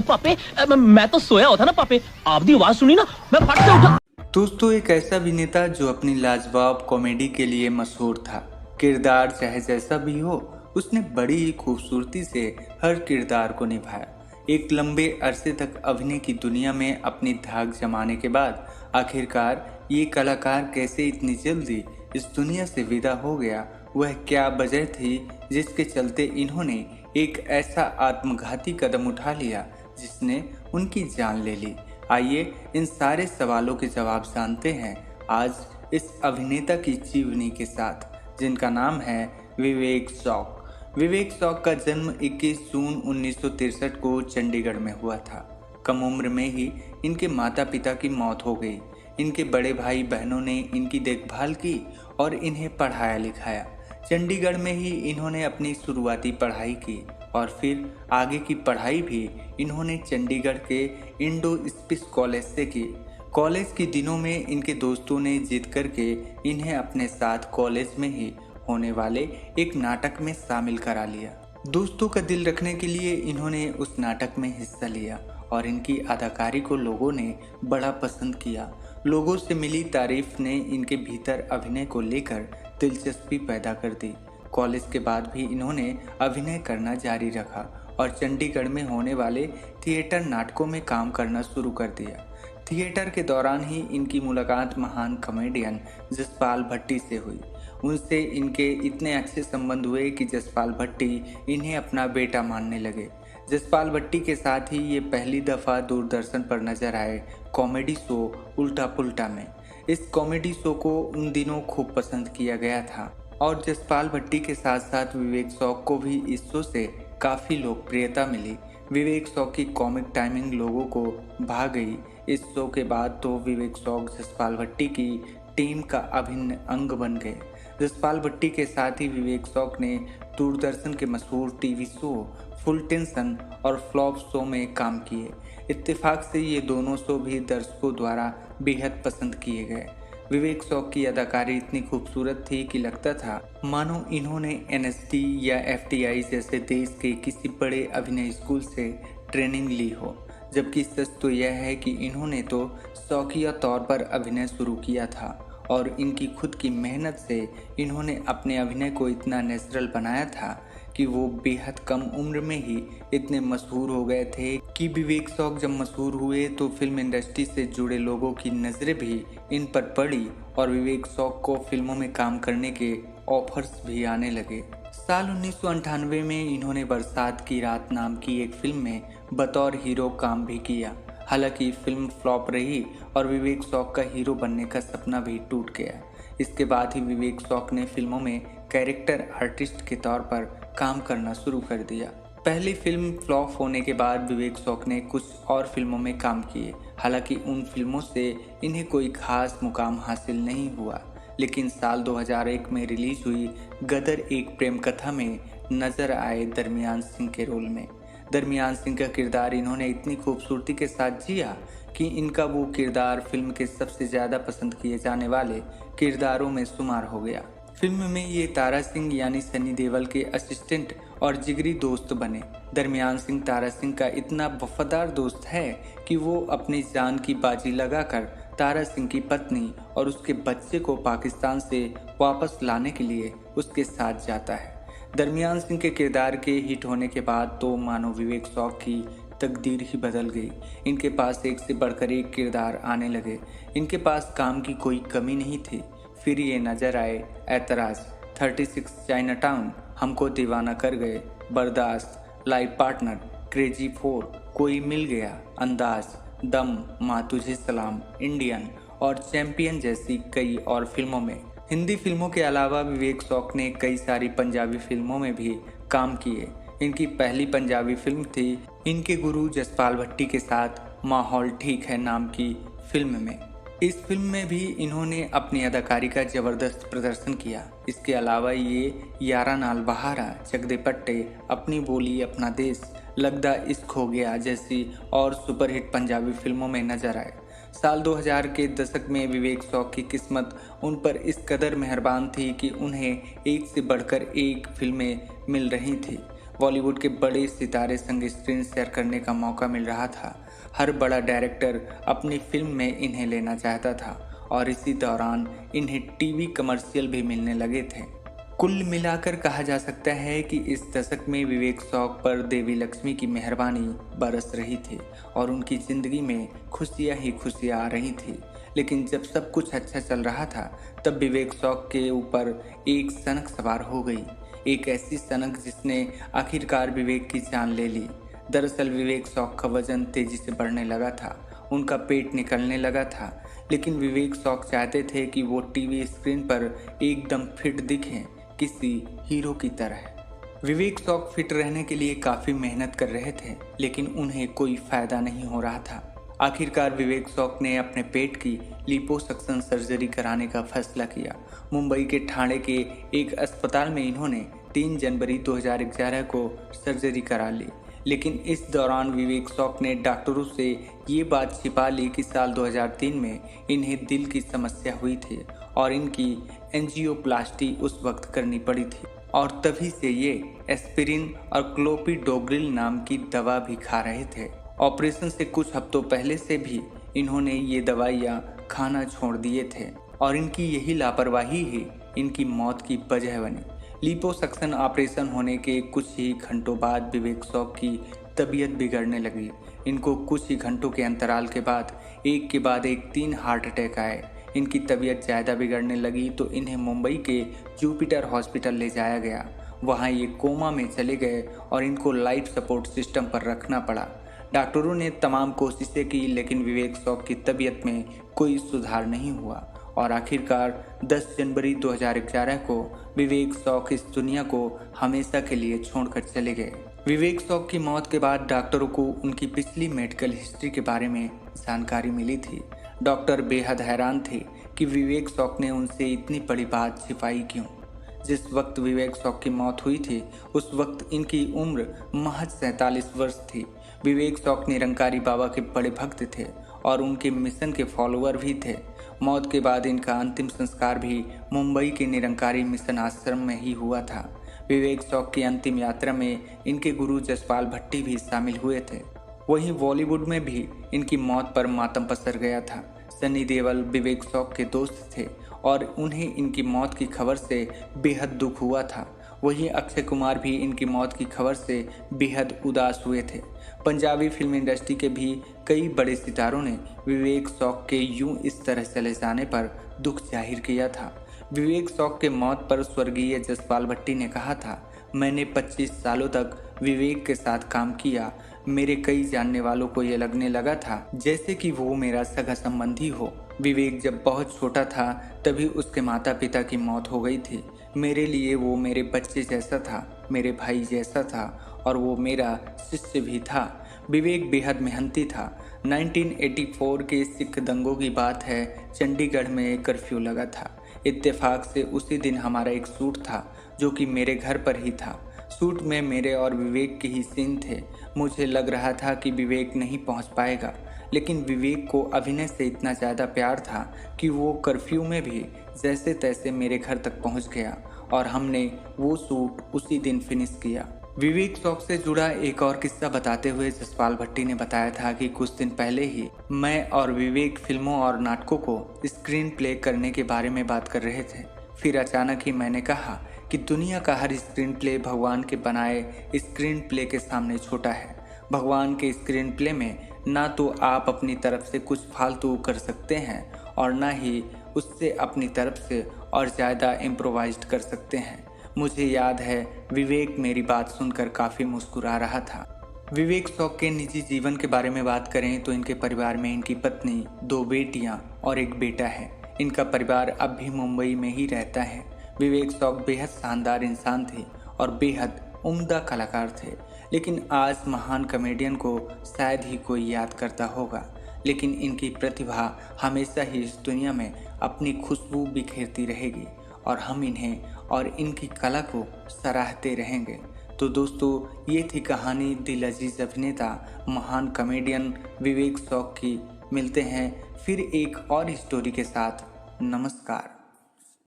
पापे, मैं तो सोया हुआ था ना पापे, आपकी आवाज सुनी ना, मैं फट से उठा। दोस्तों, एक ऐसा अभिनेता जो अपनी लाजवाब कॉमेडी के लिए मशहूर था। किरदार चाहे जैसा भी हो, उसने बड़ी ही खूबसूरती से हर किरदार को निभाया। एक लंबे अरसे तक अभिनय की दुनिया में अपनी धाक जमाने के बाद आखिरकार ये कलाकार कैसे इतनी जल्दी इस दुनिया से विदा हो गया, वह क्या वजह थी जिसके चलते इन्होंने एक ऐसा आत्मघाती कदम उठा लिया जिसने उनकी जान ले ली। आइए इन सारे सवालों के जवाब जानते हैं आज इस अभिनेता की जीवनी के साथ, जिनका नाम है विवेक शौक। विवेक शौक का जन्म 21 जून 1963 को चंडीगढ़ में हुआ था। कम उम्र में ही इनके माता पिता की मौत हो गई। इनके बड़े भाई बहनों ने इनकी देखभाल की और इन्हें पढ़ाया लिखाया। चंडीगढ़ में ही इन्होंने अपनी शुरुआती पढ़ाई की और फिर आगे की पढ़ाई भी इन्होंने चंडीगढ़ के इंडो स्पीच कॉलेज से की। कॉलेज के दिनों में इनके दोस्तों ने जिद करके इन्हें अपने साथ कॉलेज में ही होने वाले एक नाटक में शामिल करा लिया। दोस्तों का दिल रखने के लिए इन्होंने उस नाटक में हिस्सा लिया और इनकी अदाकारी को लोगों ने बड़ा पसंद किया। लोगों से मिली तारीफ ने इनके भीतर अभिनय को लेकर दिलचस्पी पैदा कर दी। कॉलेज के बाद भी इन्होंने अभिनय करना जारी रखा और चंडीगढ़ में होने वाले थिएटर नाटकों में काम करना शुरू कर दिया। थिएटर के दौरान ही इनकी मुलाकात महान कॉमेडियन जसपाल भट्टी से हुई। उनसे इनके इतने अच्छे संबंध हुए कि जसपाल भट्टी इन्हें अपना बेटा मानने लगे। जसपाल भट्टी के साथ ही ये पहली दफ़ा दूरदर्शन पर नजर आए कॉमेडी शो उल्टा पुल्टा में। इस कॉमेडी शो को उन दिनों खूब पसंद किया गया था और जसपाल भट्टी के साथ साथ विवेक शौक को भी इस शो से काफ़ी लोकप्रियता मिली। विवेक शौक की कॉमिक टाइमिंग लोगों को भा गई। इस शो के बाद तो विवेक शौक जसपाल भट्टी की टीम का अभिन्न अंग बन गए। जसपाल भट्टी के साथ ही विवेक शौक ने दूरदर्शन के मशहूर टीवी शो फुल टेंशन और फ्लॉप शो में काम किए। इत्तेफाक से ये दोनों शो भी दर्शकों द्वारा बेहद पसंद किए गए। विवेक शौक की अदाकारी इतनी खूबसूरत थी कि लगता था मानो इन्होंने एनएसडी या एफटीआई जैसे देश के किसी बड़े अभिनय स्कूल से ट्रेनिंग ली हो। जबकि सच तो यह है कि इन्होंने तो शौकिया तौर पर अभिनय शुरू किया था और इनकी खुद की मेहनत से इन्होंने अपने अभिनय को इतना नेचुरल बनाया था कि वो बेहद कम उम्र में ही इतने मशहूर हो गए थे कि विवेक शौक जब मशहूर हुए तो फिल्म इंडस्ट्री से जुड़े लोगों की नज़रें भी इन पर पड़ी और विवेक शौक को फिल्मों में काम करने के ऑफर्स भी आने लगे। साल 1998 में इन्होंने बरसात की रात नाम की एक फिल्म में बतौर हीरो काम भी किया। हालांकि फिल्म फ्लॉप रही और विवेक शौक का हीरो बनने का सपना भी टूट गया। इसके बाद ही विवेक शौक ने फिल्मों में कैरेक्टर आर्टिस्ट के तौर पर काम करना शुरू कर दिया। पहली फिल्म फ्लॉप होने के बाद विवेक शौक ने कुछ और फिल्मों में काम किए। हालांकि उन फिल्मों से इन्हें कोई खास मुकाम हासिल नहीं हुआ, लेकिन साल 2001 में रिलीज हुई गदर एक प्रेम कथा में नजर आए दरमियान सिंह के रोल में। दरमियान सिंह का किरदार इन्होंने इतनी खूबसूरती के साथ जिया कि इनका वो किरदार फिल्म के सबसे ज़्यादा पसंद किए जाने वाले किरदारों में शुमार हो गया। फिल्म में ये तारा सिंह यानी सनी देओल के असिस्टेंट और जिगरी दोस्त बने। दरमियान सिंह तारा सिंह का इतना वफादार दोस्त है कि वो अपनी जान की बाजी लगाकर तारा सिंह की पत्नी और उसके बच्चे को पाकिस्तान से वापस लाने के लिए उसके साथ जाता है। दरमियान सिंह के किरदार के हिट होने के बाद तो मानो विवेक शौक की तकदीर ही बदल गई। इनके पास एक से बढ़कर एक किरदार आने लगे। इनके पास काम की कोई कमी नहीं थी। फिर ये नजर आए ऐतराज, 36 चाइना टाउन, हमको दीवाना कर गए, बर्दाश्त, लाइफ पार्टनर, क्रेजी 4, कोई मिल गया, अंदाज, दम, माँ तुझे सलाम, इंडियन और चैंपियन जैसी कई और फिल्मों में। हिंदी फिल्मों के अलावा विवेक शौक ने कई सारी पंजाबी फिल्मों में भी काम किए। इनकी पहली पंजाबी फिल्म थी इनके गुरु जसपाल भट्टी के साथ माहौल ठीक है नाम की फिल्म में। इस फिल्म में भी इन्होंने अपनी अदाकारी का ज़बरदस्त प्रदर्शन किया। इसके अलावा ये यारा नाल बहारा, चकदे पट्टे, अपनी बोली अपना देश, लगदा इश्क हो गया जैसी और सुपरहिट पंजाबी फिल्मों में नजर आए। साल 2000 के दशक में विवेक शौक की किस्मत उन पर इस कदर मेहरबान थी कि उन्हें एक से बढ़कर एक फिल्में मिल रही थी। बॉलीवुड के बड़े सितारे संग स्क्रीन शेयर करने का मौका मिल रहा था। हर बड़ा डायरेक्टर अपनी फिल्म में इन्हें लेना चाहता था और इसी दौरान इन्हें टीवी कमर्शियल भी मिलने लगे थे। कुल मिलाकर कहा जा सकता है कि इस दशक में विवेक शौक पर देवी लक्ष्मी की मेहरबानी बरस रही थी और उनकी ज़िंदगी में खुशियाँ ही खुशियाँ आ रही थी। लेकिन जब सब कुछ अच्छा चल रहा था तब विवेक शौक के ऊपर एक सनक सवार हो गई, एक ऐसी सनक जिसने आखिरकार विवेक की जान ले ली। दरअसल विवेक शौक का वजन तेजी से बढ़ने लगा था, उनका पेट निकलने लगा था, लेकिन विवेक शौक चाहते थे कि वो टीवी स्क्रीन पर एकदम फिट दिखें, किसी हीरो की तरह। विवेक शौक फिट रहने के लिए काफ़ी मेहनत कर रहे थे, लेकिन उन्हें कोई फायदा नहीं हो रहा था। आखिरकार विवेक शौक ने अपने पेट की लिपोसक्शन सर्जरी कराने का फैसला किया। मुंबई के ठाणे के एक अस्पताल में इन्होंने 3 जनवरी 2011 को सर्जरी करा ली। लेकिन इस दौरान विवेक शौक ने डॉक्टरों से ये बात छिपा ली कि साल 2003 में इन्हें दिल की समस्या हुई थी और इनकी एंजियोप्लास्टी उस वक्त करनी पड़ी थी और तभी से ये एस्पिरिन और क्लोपिडोग्रिल नाम की दवा भी खा रहे थे। ऑपरेशन से कुछ हफ्तों पहले से भी इन्होंने ये दवाइयाँ खाना छोड़ दिए थे और इनकी यही लापरवाही ही इनकी मौत की वजह बनी। लिपोसक्शन ऑपरेशन होने के कुछ ही घंटों बाद विवेक शौक की तबीयत बिगड़ने लगी। इनको कुछ ही घंटों के अंतराल के बाद एक के बाद एक 3 हार्ट अटैक आए। इनकी तबीयत ज़्यादा बिगड़ने लगी तो इन्हें मुंबई के जुपिटर हॉस्पिटल ले जाया गया। वहाँ ये कोमा में चले गए और इनको लाइफ सपोर्ट सिस्टम पर रखना पड़ा। डॉक्टरों ने तमाम कोशिशें की, लेकिन विवेक शौक की तबीयत में कोई सुधार नहीं हुआ और आखिरकार 10 जनवरी 2011 को विवेक शौक इस दुनिया को हमेशा के लिए छोड़कर चले गए। विवेक शौक की मौत के बाद डॉक्टरों को उनकी पिछली मेडिकल हिस्ट्री के बारे में जानकारी मिली थी। डॉक्टर बेहद हैरान थे कि विवेक शौक ने उनसे इतनी बड़ी बात छिपाई क्यों। जिस वक्त विवेक शौक की मौत हुई थी उस वक्त इनकी उम्र महज 47 वर्ष थी। विवेक शौक निरंकारी बाबा के बड़े भक्त थे और उनके मिशन के फॉलोअर भी थे। मौत के बाद इनका अंतिम संस्कार भी मुंबई के निरंकारी मिशन आश्रम में ही हुआ था। विवेक शौक की अंतिम यात्रा में इनके गुरु जसपाल भट्टी भी शामिल हुए थे। वहीं बॉलीवुड में भी इनकी मौत पर मातम पसर गया था। सनी देओल विवेक शौक के दोस्त थे और उन्हें इनकी मौत की खबर से बेहद दुख हुआ था। वहीं अक्षय कुमार भी इनकी मौत की खबर से बेहद उदास हुए थे। पंजाबी फिल्म इंडस्ट्री के भी कई बड़े सितारों ने विवेक शौक के यूं इस तरह चले जाने पर दुख जाहिर किया था। विवेक शौक के मौत पर स्वर्गीय जसपाल भट्टी ने कहा था, मैंने 25 सालों तक विवेक के साथ काम किया। मेरे कई जानने वालों को ये लगने लगा था जैसे कि वो मेरा सगा संबंधी हो। विवेक जब बहुत छोटा था तभी उसके माता पिता की मौत हो गई थी। मेरे लिए वो मेरे बच्चे जैसा था, मेरे भाई जैसा था और वो मेरा शिष्य भी था। विवेक बेहद मेहनती था। 1984 के सिख दंगों की बात है। चंडीगढ़ में कर्फ्यू लगा था। इत्तेफाक से उसी दिन हमारा एक शूट था जो कि मेरे घर पर ही था। शूट में मेरे और विवेक के ही सीन थे। मुझे लग रहा था कि विवेक नहीं पहुंच पाएगा, लेकिन विवेक को अभिनय से इतना ज़्यादा प्यार था कि वो कर्फ्यू में भी जैसे तैसे मेरे घर तक पहुंच गया और हमने वो शूट उसी दिन फिनिश किया। विवेक शौक से जुड़ा एक और किस्सा बताते हुए जसपाल भट्टी ने बताया था कि कुछ दिन पहले ही मैं और विवेक फिल्मों और नाटकों को स्क्रीन प्ले करने के बारे में बात कर रहे थे। फिर अचानक ही मैंने कहा कि दुनिया का हर स्क्रीन प्ले भगवान के बनाए स्क्रीन प्ले के सामने छोटा है। भगवान के स्क्रीन प्ले में ना तो आप अपनी तरफ से कुछ फालतू कर सकते हैं और ना ही उससे अपनी तरफ से और ज़्यादा इम्प्रोवाइज्ड कर सकते हैं। मुझे याद है विवेक मेरी बात सुनकर काफ़ी मुस्कुरा रहा था। विवेक शौक के निजी जीवन के बारे में बात करें तो इनके परिवार में इनकी पत्नी, 2 बेटियां और एक बेटा है। इनका परिवार अब भी मुंबई में ही रहता है। विवेक शौक बेहद शानदार इंसान थे और बेहद उम्दा कलाकार थे, लेकिन आज महान कॉमेडियन को शायद ही कोई याद करता होगा, लेकिन इनकी प्रतिभा हमेशा ही इस दुनिया में अपनी खुशबू बिखेरती रहेगी और हम इन्हें और इनकी कला को सराहते रहेंगे। तो दोस्तों, ये थी कहानी दिल अजीज अभिनेता महान कॉमेडियन विवेक शौक की। मिलते हैं फिर एक और स्टोरी के साथ। नमस्कार।